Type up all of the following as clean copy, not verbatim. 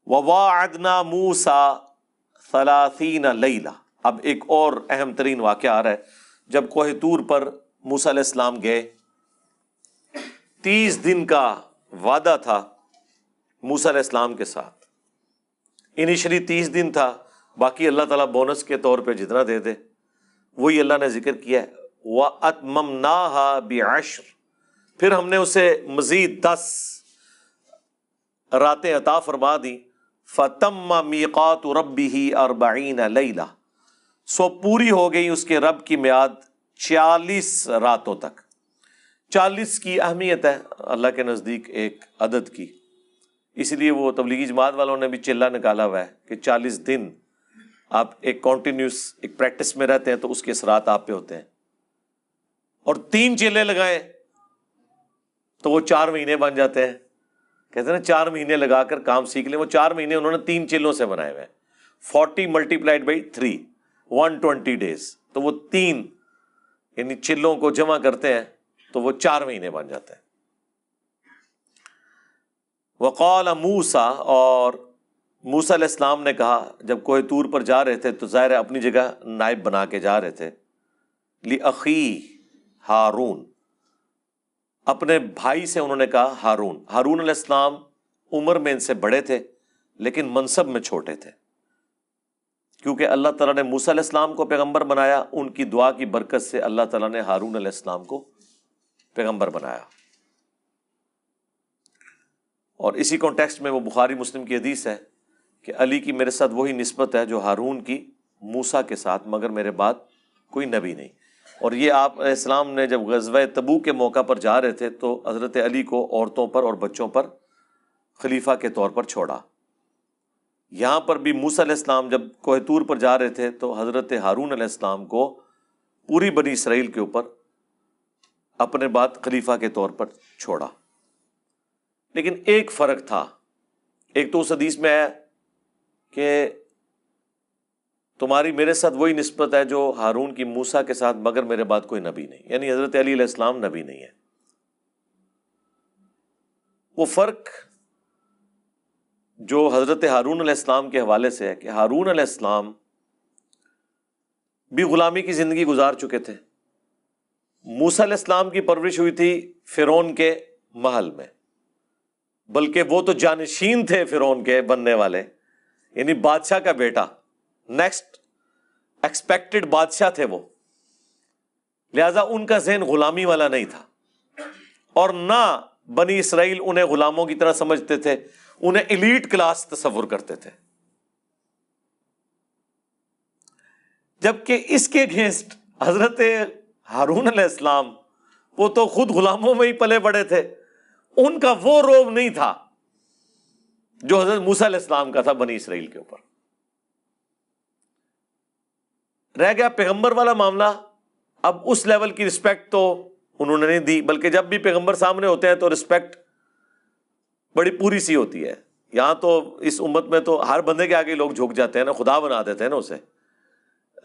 وواعدنا موسیٰ 30 لیلہ. اب ایک اور اہم ترین واقعہ آ رہا ہے. جب کوہ طور پر موسیٰ علیہ السلام گئے، 30 دن کا وعدہ تھا موسیٰ علیہ السلام کے ساتھ. انیشلی 30 دن تھا، باقی اللہ تعالیٰ بونس کے طور پہ جتنا دے دے وہی اللہ نے ذکر کیا ہے. وَأَتْمَمْنَاهَا بِعَشْرٍ، پھر ہم نے اسے مزید 10 راتیں عطا فرما دی. فَتَمَّ مِيقَاتُ رَبِّهِ 40 لیلہ، سو پوری ہو گئی اس کے رب کی میعاد 40 راتوں تک. 40 کی اہمیت ہے اللہ کے نزدیک ایک عدد کی، اس لیے وہ تبلیغی جماعت والوں نے بھی چلہ نکالا ہوا ہے کہ 40 دن آپ ایک کنٹینیوس ایک پریکٹس میں رہتے ہیں تو اس کے اثرات آپ پہ ہوتے ہیں. اور 3 چلے لگائیں تو وہ 4 مہینے بن جاتے ہیں. کہتے ہیں نا 4 مہینے لگا کر کام سیکھ لیں، وہ 4 مہینے انہوں نے 3 چلوں سے بنائے ہوئے ہیں. 40 ملٹیپلائڈ بائی 3 120 days، تو وہ 3 یعنی چلوں کو جمع کرتے ہیں تو وہ 4 مہینے بن جاتے ہیں. وقال موسیٰ، اور موسیٰ علیہ السلام نے کہا جب کوہ طور پر جا رہے تھے تو ظاہر ہے اپنی جگہ نائب بنا کے جا رہے تھے. لِأَخِيهِ ہارون، اپنے بھائی سے انہوں نے کہا ہارون. ہارون علیہ السلام عمر میں ان سے بڑے تھے لیکن منصب میں چھوٹے تھے، کیونکہ اللہ تعالیٰ نے موسیٰ علیہ السلام کو پیغمبر بنایا. ان کی دعا کی برکت سے اللہ تعالیٰ نے ہارون علیہ السلام کو پیغمبر بنایا. اور اسی کانٹیکسٹ میں وہ بخاری مسلم کی حدیث ہے کہ علی کی میرے ساتھ وہی نسبت ہے جو ہارون کی موسیٰ کے ساتھ، مگر میرے بعد کوئی نبی نہیں. اور یہ آپ علیہ السلام نے جب غزوہ تبوک کے موقع پر جا رہے تھے تو حضرت علی کو عورتوں پر اور بچوں پر خلیفہ کے طور پر چھوڑا. یہاں پر بھی موسیٰ علیہ السلام جب کوہ طور پر جا رہے تھے تو حضرت ہارون علیہ السلام کو پوری بنی اسرائیل کے اوپر اپنے بعد خلیفہ کے طور پر چھوڑا. لیکن ایک فرق تھا. ایک تو اس حدیث میں ہے کہ تمہاری میرے ساتھ وہی نسبت ہے جو ہارون کی موسیٰ کے ساتھ، مگر میرے بعد کوئی نبی نہیں، یعنی حضرت علی علیہ السلام نبی نہیں ہے. وہ فرق جو حضرت ہارون علیہ السلام کے حوالے سے ہے کہ ہارون علیہ السلام بھی غلامی کی زندگی گزار چکے تھے. موسیٰ علیہ السلام کی پرورش ہوئی تھی فرعون کے محل میں، بلکہ وہ تو جانشین تھے فرعون کے بننے والے، یعنی بادشاہ کا بیٹا، نیکسٹ ایکسپیکٹڈ بادشاہ تھے وہ. لہذا ان کا ذہن غلامی والا نہیں تھا، اور نہ بنی اسرائیل انہیں غلاموں کی طرح سمجھتے تھے، انہیں ایلیٹ کلاس تصور کرتے تھے. جبکہ اس کے اگینسٹ حضرت ہارون علیہ السلام، وہ تو خود غلاموں میں ہی پلے بڑے تھے، ان کا وہ روب نہیں تھا جو حضرت موسیٰ علیہ السلام کا تھا بنی اسرائیل کے اوپر. رہ گیا پیغمبر والا معاملہ. اب اس لیول کی رسپیکٹ تو انہوں نے نہیں دی، بلکہ جب بھی پیغمبر سامنے ہوتے ہیں تو رسپیکٹ بڑی پوری سی ہوتی ہے. یہاں تو اس امت میں تو ہر بندے کے آگے لوگ جھک جاتے ہیں نا، خدا بنا دیتے ہیں نا اسے.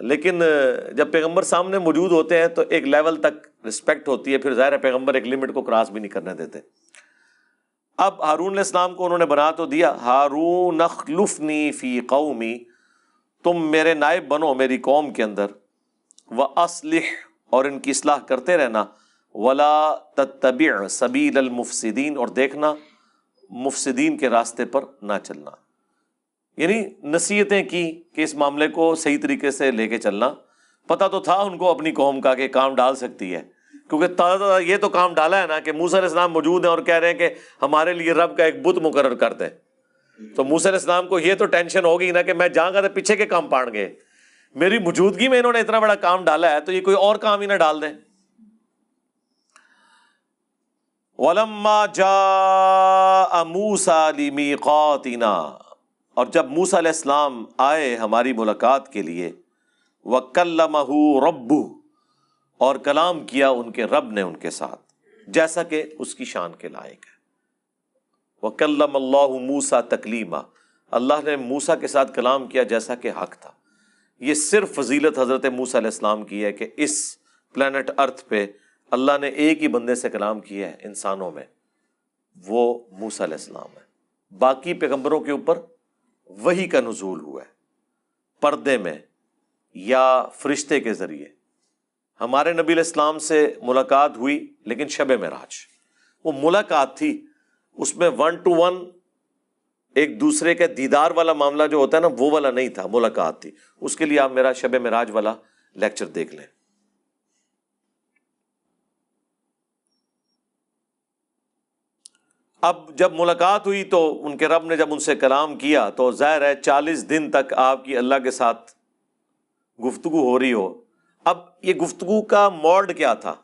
لیکن جب پیغمبر سامنے موجود ہوتے ہیں تو ایک لیول تک رسپیکٹ ہوتی ہے، پھر ظاہر ہے پیغمبر ایک لمٹ کو کراس بھی نہیں کرنے دیتے. اب ہارون علیہ السلام کو انہوں نے بنا تو دیا، ہارون اخلفنی فی قومی، تم میرے نائب بنو میری قوم کے اندر، وَأَصْلِحْ، اور ان کی اصلاح کرتے رہنا، وَلَا تَتَّبِعْ سَبِيلَ الْمُفْسِدِينَ، اور دیکھنا مفسدین کے راستے پر نہ چلنا. یعنی نصیحتیں کی کہ اس معاملے کو صحیح طریقے سے لے کے چلنا. پتہ تو تھا ان کو اپنی قوم کا کہ کام ڈال سکتی ہے، کیونکہ یہ تو کام ڈالا ہے نا کہ موسیٰ علیہ السلام موجود ہیں اور کہہ رہے ہیں کہ ہمارے لیے رب کا ایک بت مقرر کر دیں. تو موسیٰ علیہ السلام کو یہ تو ٹینشن ہوگی نا کہ میں جہاں گا تو پیچھے کے کام پاڑ گئے، میری موجودگی میں انہوں نے اتنا بڑا کام ڈالا ہے تو یہ کوئی اور کام ہی نہ ڈال دیں. وَلَمَّا جَاءَ مُوسَىٰ لِمِيقَاتِنَا، اور جب موسیٰ علیہ السلام آئے ہماری ملاقات کے لیے، وَكَلَّمَهُ رَبُّهُ، اور کلام کیا ان کے رب نے ان کے ساتھ جیسا کہ اس کی شان کے لائق ہے. وَكَلَّمَ اللَّهُ مُوسَىٰ تَكْلِيمًا، اللہ نے موسیٰ کے ساتھ کلام کیا جیسا کہ حق تھا. یہ صرف فضیلت حضرت موسیٰ علیہ السلام کی ہے کہ اس پلانٹ ارتھ پہ اللہ نے ایک ہی بندے سے کلام کیا ہے انسانوں میں، وہ موسیٰ علیہ السلام ہے. باقی پیغمبروں کے اوپر وحی کا نزول ہوا ہے پردے میں یا فرشتے کے ذریعے. ہمارے نبی علیہ السلام سے ملاقات ہوئی لیکن شب معراج. وہ ملاقات تھی، اس میں 1 to 1 ایک دوسرے کے دیدار والا معاملہ جو ہوتا ہے نا وہ والا نہیں تھا، ملاقات تھی. اس کے لیے آپ میرا شب معراج والا لیکچر دیکھ لیں. اب جب ملاقات ہوئی تو ان کے رب نے جب ان سے کلام کیا تو ظاہر ہے 40 دن تک آپ کی اللہ کے ساتھ گفتگو ہو رہی ہو. اب یہ گفتگو کا موڈ کیا تھا؟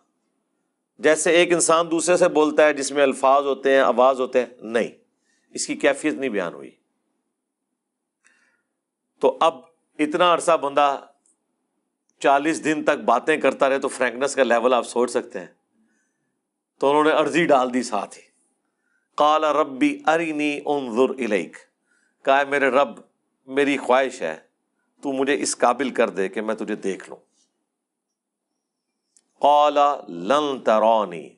جیسے ایک انسان دوسرے سے بولتا ہے جس میں الفاظ ہوتے ہیں، آواز ہوتے ہیں، نہیں، اس کی کیفیت نہیں بیان ہوئی. تو اب اتنا عرصہ بندہ 40 دن تک باتیں کرتا رہے تو فرینکنس کا لیول آپ سوچ سکتے ہیں. تو انہوں نے عرضی ڈال دی ساتھ ہی، قال ربی ارنی انظر الیک، کہا ہے میرے رب میری خواہش ہے تو مجھے اس قابل کر دے کہ میں تجھے دیکھ لوں. قال لن ترانی،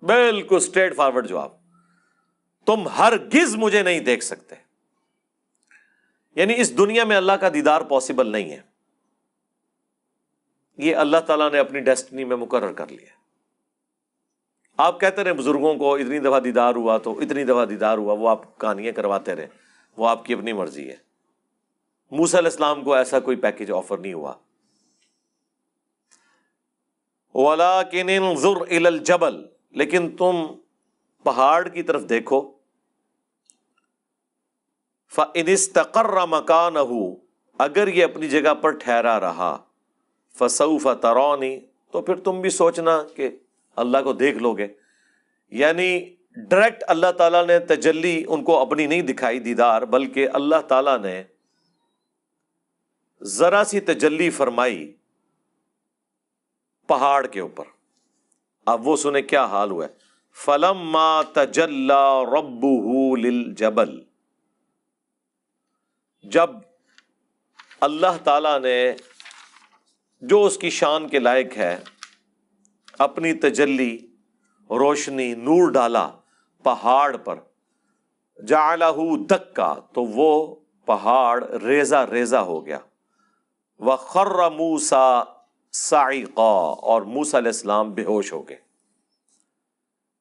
بالکل اسٹریٹ فارورڈ جواب، تم ہرگز مجھے نہیں دیکھ سکتے. یعنی اس دنیا میں اللہ کا دیدار پاسبل نہیں ہے. یہ اللہ تعالیٰ نے اپنی ڈیسٹنی میں مقرر کر لیا. آپ کہتے رہے بزرگوں کو اتنی دفعہ دیدار ہوا تو اتنی دفعہ دیدار ہوا، وہ آپ کہانیاں کرواتے رہے، وہ آپ کی اپنی مرضی ہے. موسیٰ علیہ السلام کو ایسا کوئی پیکج آفر نہیں ہوا. وَلَٰكِنِ انظُرْ إِلَى الْجَبَلِ، لیکن تم پہاڑ کی طرف دیکھو. فَإِنِ اسْتَقَرَّ مَكَانَهُ، اگر یہ اپنی جگہ پر ٹھہرا رہا، فَسَوْفَ تَرَانِي، تو پھر تم بھی سوچنا کہ اللہ کو دیکھ لو گے. یعنی ڈائریکٹ اللہ تعالیٰ نے تجلی ان کو اپنی نہیں دکھائی دیدار، بلکہ اللہ تعالیٰ نے ذرا سی تجلی فرمائی پہاڑ کے اوپر. اب وہ سنیں کیا حال ہوا ہے. فَلَمَّا تَجَلَّى رَبُّهُ لِلْجَبَلِ، جب اللہ تعالیٰ نے جو اس کی شان کے لائق ہے اپنی تجلی، روشنی، نور ڈالا پہاڑ پر، جَعَلَهُ دَكَّا، تو وہ پہاڑ ریزہ ریزہ ہو گیا. وَخَرَّ مُوسَىٰ صَعِقًا، اور موسیٰ علیہ السلام بے ہوش ہو گئے.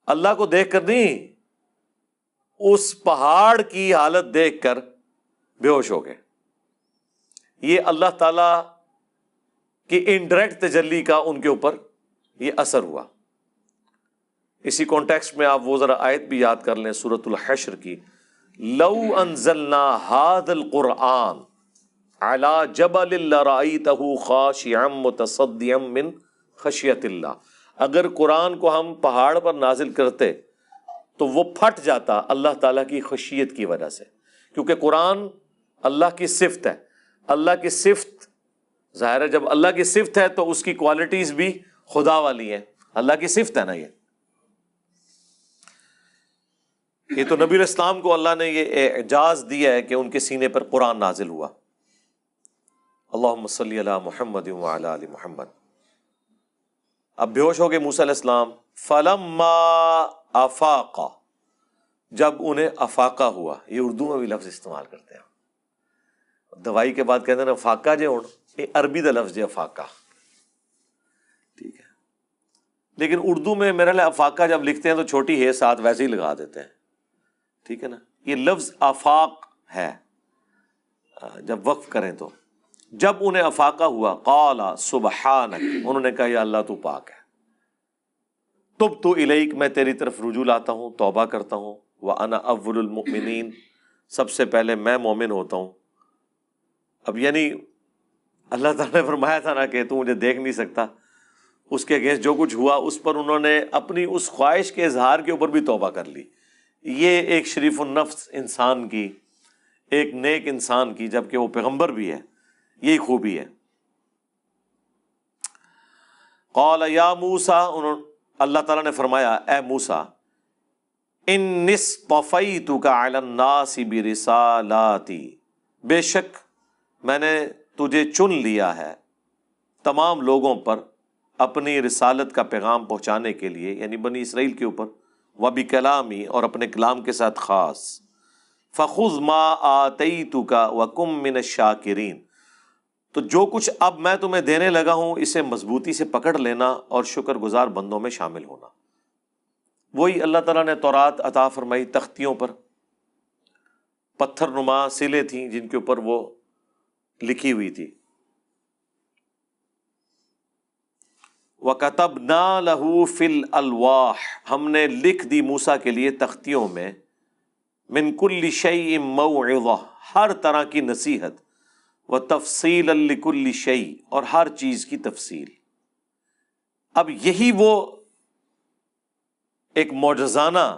اللہ کو دیکھ کر نہیں، اس پہاڑ کی حالت دیکھ کر بے ہوش ہو گئے. یہ اللہ تعالی کی انڈائریکٹ تجلی کا ان کے اوپر یہ اثر ہوا. اسی کانٹیکسٹ میں آپ وہ ذرا آیت بھی یاد کر لیں سورۃ الحشر کی، لو انزلنا هذا القرآن على جبل لرأيته خاشعا متصدعا من خشیت اللہ، اگر قرآن کو ہم پہاڑ پر نازل کرتے تو وہ پھٹ جاتا اللہ تعالیٰ کی خشیت کی وجہ سے. کیونکہ قرآن اللہ کی صفت ہے. اللہ کی صفت ظاہر ہے، جب اللہ کی صفت ہے تو اس کی کوالٹیز بھی خدا والی ہیں. اللہ کی صفت ہے نا. یہ تو نبی علیہ السلام کو اللہ نے یہ اعجاز دیا ہے کہ ان کے سینے پر قرآن نازل ہوا. اللہم صلی علی محمد وعلی آل محمد. اب بے ہوش ہو گئے موسیٰ علیہ السلام. فلما افاق، جب انہیں افاقہ ہوا. یہ اردو میں بھی لفظ استعمال کرتے ہیں، دوائی کے بعد کہتے ہیں نا فاقہ جے ہون، یہ عربی دا لفظ ہے افاقہ، ٹھیک ہے. لیکن اردو میں میرے لیے افاقہ جب لکھتے ہیں تو چھوٹی ہے ساتھ ویسے ہی لگا دیتے ہیں، ٹھیک ہے نا. یہ لفظ آفاق ہے جب وقف کریں تو. جب انہیں افاقہ ہوا، قال سبحانک، انہوں نے کہا یا اللہ تو پاک ہے. تبت الیک، میں تیری طرف رجوع لاتا ہوں، توبہ کرتا ہوں. وانا اول المؤمنین، سب سے پہلے میں مومن ہوتا ہوں. اب یعنی اللہ تعالیٰ نے فرمایا تھا نا کہ تو مجھے دیکھ نہیں سکتا، اس کے اگینسٹ جو کچھ ہوا اس پر انہوں نے اپنی اس خواہش کے اظہار کے اوپر بھی توبہ کر لی. یہ ایک شریف النفس انسان کی، ایک نیک انسان کی، جبکہ وہ پیغمبر بھی ہے، یہی خوبی ہے. قال یا موسیٰ، اللہ تعالیٰ نے فرمایا اے موسیٰ، انی اصطفیتک علی الناس برسالاتی، بے شک میں نے تجھے چن لیا ہے تمام لوگوں پر اپنی رسالت کا پیغام پہنچانے کے لیے، یعنی بنی اسرائیل کے اوپر. وبکلامی، اور اپنے کلام کے ساتھ خاص. فخذ ما آتیتک وکن من الشاکرین، تو جو کچھ اب میں تمہیں دینے لگا ہوں اسے مضبوطی سے پکڑ لینا اور شکر گزار بندوں میں شامل ہونا۔ وہی اللہ تعالیٰ نے تورات عطا فرمائی، تختیوں پر پتھر نما سلیں تھیں جن کے اوپر وہ لکھی ہوئی تھی۔ وَكَتَبْنَا لَهُ فِي الْأَلْوَاحِ، ہم نے لکھ دی موسیٰ کے لیے تختیوں میں، مِن كُلِّ شَيْءٍ مَوْعِظَةٍ، ہر طرح کی نصیحت، وَتَفْصِيلًا لِكُلِّ شَيْءٍ، اور ہر چیز کی تفصیل۔ اب یہی وہ ایک معجزانہ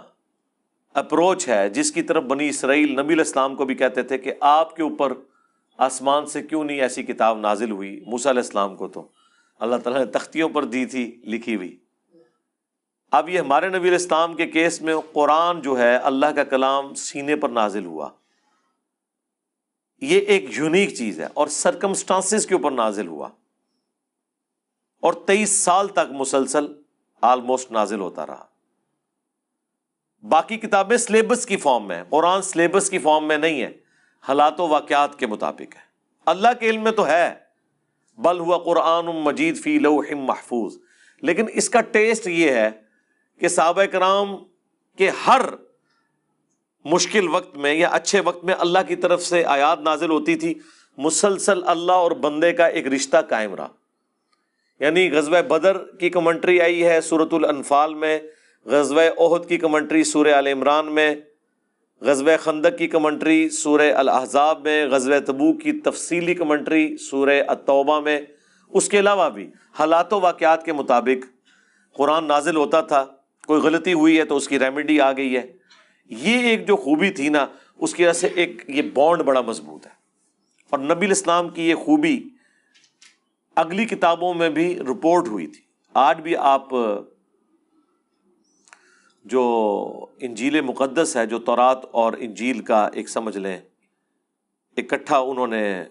اپروچ ہے جس کی طرف بنی اسرائیل نبی علیہ السلام کو بھی کہتے تھے کہ آپ کے اوپر آسمان سے کیوں نہیں ایسی کتاب نازل ہوئی؟ موسیٰ علیہ السلام کو تو اللہ تعالیٰ نے تختیوں پر دی تھی لکھی ہوئی۔ اب یہ ہمارے نبی علیہ السلام کے کیس میں قرآن جو ہے اللہ کا کلام سینے پر نازل ہوا، یہ ایک یونیک چیز ہے، اور سرکمسٹانسز کے اوپر نازل ہوا، اور 23 سال تک مسلسل آلموسٹ نازل ہوتا رہا۔ باقی کتابیں سلیبس کی فارم میں ہیں، قرآن سلیبس کی فارم میں نہیں ہے، حالات و واقعات کے مطابق ہے۔ اللہ کے علم میں تو ہے، بل ہوا قرآن مجید فی لوح محفوظ، لیکن اس کا ٹیسٹ یہ ہے کہ صحابہ کرام کے ہر مشکل وقت میں یا اچھے وقت میں اللہ کی طرف سے آیات نازل ہوتی تھی، مسلسل اللہ اور بندے کا ایک رشتہ قائم رہا۔ یعنی غزوہ بدر کی کمنٹری آئی ہے سورۃ الانفال میں، غزوہ احد کی کمنٹری سورہ آل عمران میں، غزوہ خندق کی کمنٹری سورہ الاحزاب میں، غزوہ تبوک کی تفصیلی کمنٹری سورہ التوبہ میں۔ اس کے علاوہ بھی حالات و واقعات کے مطابق قرآن نازل ہوتا تھا۔ کوئی غلطی ہوئی ہے تو اس کی ریمیڈی آ گئی ہے۔ یہ ایک جو خوبی تھی نا، اس کی وجہ سے ایک یہ بانڈ بڑا مضبوط ہے، اور نبی علیہ السلام کی یہ خوبی اگلی کتابوں میں بھی رپورٹ ہوئی تھی۔ آج بھی آپ جو انجیل مقدس ہے، جو تورات اور انجیل کا ایک سمجھ لیں اکٹھا انہوں نے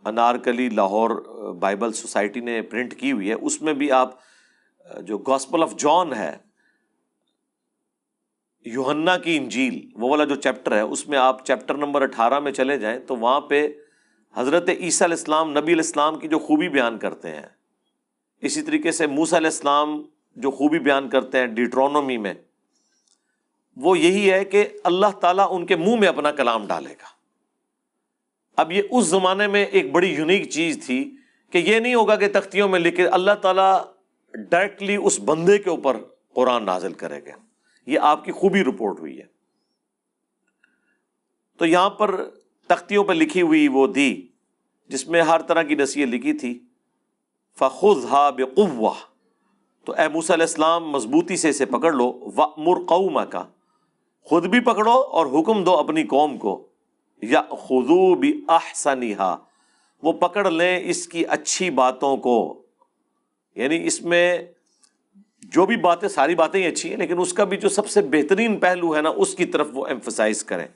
انارکلی لاہور بائبل سوسائٹی نے پرنٹ کی ہوئی ہے، اس میں بھی آپ جو گاسپل آف جان ہے، یوحنا کی انجیل، وہ والا جو چیپٹر ہے، اس میں آپ چیپٹر نمبر 18 میں چلے جائیں تو وہاں پہ حضرت عیسیٰ علیہ السلام نبی علیہ السلام کی جو خوبی بیان کرتے ہیں، اسی طریقے سے موسیٰ علیہ السلام جو خوبی بیان کرتے ہیں ڈیٹرونومی میں، وہ یہی ہے کہ اللہ تعالیٰ ان کے منہ میں اپنا کلام ڈالے گا۔ اب یہ اس زمانے میں ایک بڑی یونیک چیز تھی کہ یہ نہیں ہوگا کہ تختیوں میں لکھ کے اللہ تعالیٰ ڈائریکٹلی اس بندے کے اوپر قرآن نازل کرے گا۔ یہ آپ کی خوبی رپورٹ ہوئی ہے۔ تو یہاں پر تختیوں پہ لکھی ہوئی وہ دی جس میں ہر طرح کی نصیحت لکھی تھی۔ فَخُذْهَا بِقُوَّةٍ، تو اے موسیٰ علیہ السلام مضبوطی سے اسے پکڑ لو، وَأْمُرْ قَوْمَكَ، خود بھی پکڑو اور حکم دو اپنی قوم کو، يَأْخُذُوا بِأَحْسَنِهَا، وہ پکڑ لیں اس کی اچھی باتوں کو۔ یعنی اس میں جو بھی باتیں، ساری باتیں ہی اچھی ہیں، لیکن اس کا بھی جو سب سے بہترین پہلو ہے نا، اس کی طرف وہ ایمفسائز کریں۔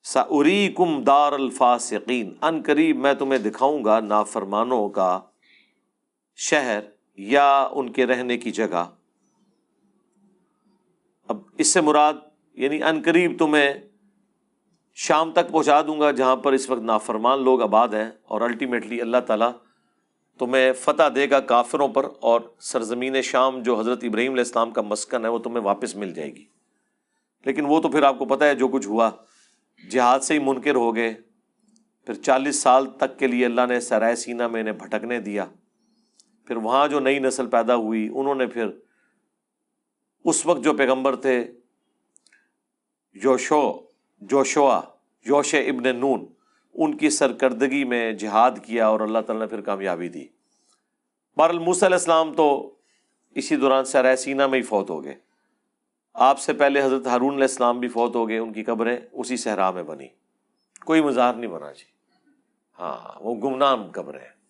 سَأُرِيكُمْ دَارَ الْفَاسِقِينَ، ان قریب میں تمہیں دکھاؤں گا نافرمانوں کا شہر یا ان کے رہنے کی جگہ۔ اب اس سے مراد یعنی ان قریب تمہیں شام تک پہنچا دوں گا جہاں پر اس وقت نافرمان لوگ آباد ہیں، اور الٹیمیٹلی اللہ تعالیٰ تمہیں فتح دے گا کافروں پر، اور سرزمین شام جو حضرت ابراہیم علیہ السلام کا مسکن ہے وہ تمہیں واپس مل جائے گی۔ لیکن وہ تو پھر آپ کو پتہ ہے جو کچھ ہوا، جہاد سے ہی منکر ہو گئے، پھر 40 سال تک کے لیے اللہ نے سرائے سینا میں انہیں بھٹکنے دیا، پھر وہاں جو نئی نسل پیدا ہوئی انہوں نے پھر اس وقت جو پیغمبر تھے یوشع ابن نون، ان کی سرکردگی میں جہاد کیا اور اللہ تعالیٰ نے پھر کامیابی دی۔ بہرحال موسیٰ علیہ السلام تو اسی دوران سرائے سینا میں ہی فوت ہو گئے۔ آپ سے پہلے حضرت ہارون علیہ السلام بھی فوت ہو گئے، ان کی قبریں اسی صحرا میں بنی، کوئی مزار نہیں بنا جی، ہاں وہ گمنام قبریں ہیں۔